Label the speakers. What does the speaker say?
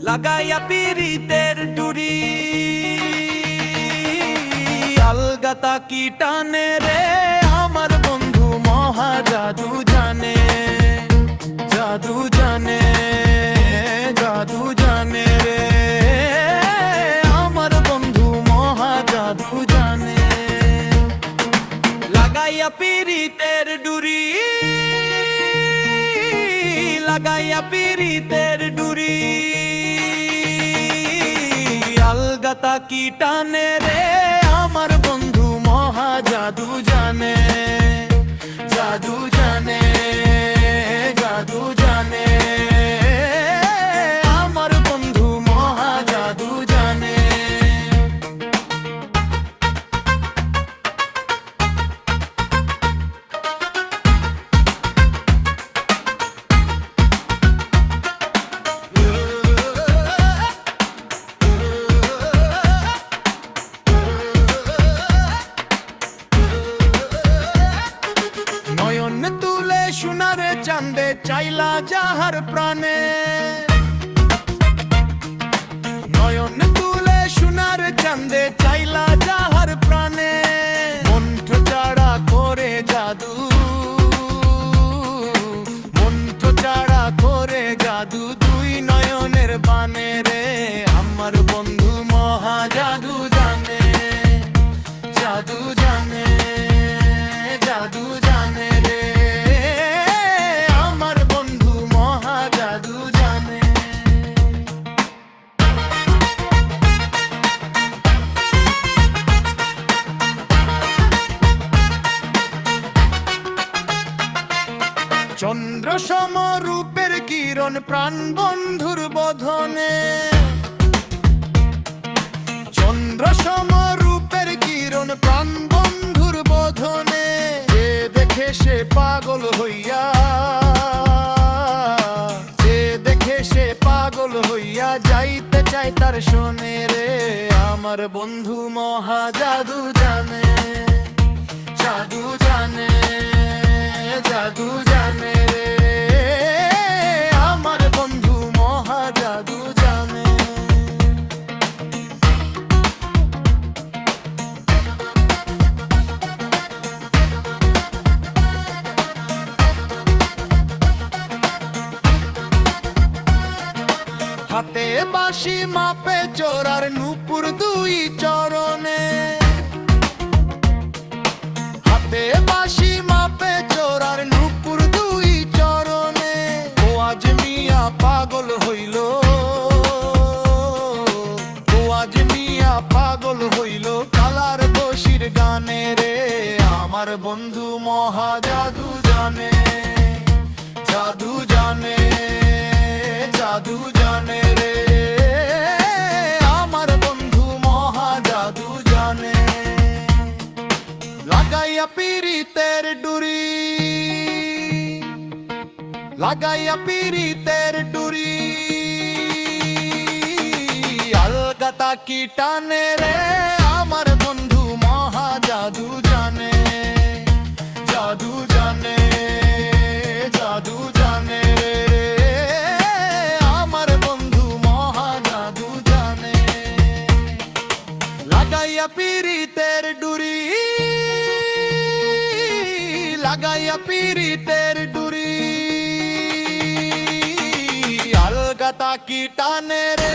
Speaker 1: লাগাইয়া পীড়িতের ডুরি আলগাতা কি টানে রে আমার বন্ধু মহা জাদু জানে জাদু জানে জাদু জানে রে আমার বন্ধু মহা জাদু জানে লাগাইয়া পীড়িতের ডুরি লাগাইয়া পীড়িতের ডুরি আলগাতা কি টানে রে আমার বন্ধু মহা জাদু জানে জাদু জানে জাদু জানে আমার বন্ধু মহা জাদু জানে নয়ন তুলে সোনারে চাঁদে চাইলা যাহার প্রাণে নয়ন তুলে সোনারে চাঁদে চাইলা যাহার প্রাণে মন্ত্র চাড়া করে জাদু মন্ত্র চাড়া করে জাদু দুই নয়নের বানে রে আমার বন্ধু মহা জাদু জানে জাদু জানে জাদু জানে রে আমার বন্ধু মহা জাদু জানে চন্দ্র সম রূপের কিরণ প্রাণ বন্ধুর বদনে চন্দ্র সম রূপের কিরণ প্রাণ বন্ধুর বদনে যে দেখে সে পাগল হইয়া যে দেখে সে পাগল হইয়া যাইতে চাই তার শোনে রে আমার বন্ধু মহা জাদু জানে জাদু জানে জাদু জানে রে আমার বন্ধু মহা জাদু জানে হাতে বাঁশি মাপে চোরার নূপুর দুই চরণে হাতে বাঁশি মাপে চোরার নূপুর দুই চরণে ও আজ মিয়া পাগল হইল ও আজ মিয়া পাগল হইল কালার বশির গানে রে আমার বন্ধু মহা জাদু জানে জাদু জানে জাদু জানে রে আমার বন্ধু মহা জাদু জানে লাগাইয়া পীড়িতের ডুরি লাগাইয়া পীড়িতের ডুরি আলগাতা কি টানে রে আমার বন্ধু মহা জাদু জানে জাদু জানে জাদু জানে রে আমার বন্ধু মহা জাদু জানে লাগাইয়া পীড়িতের ডুরি লাগাইয়া পীড়িতের ডুরি আলগাতা কি টানে রে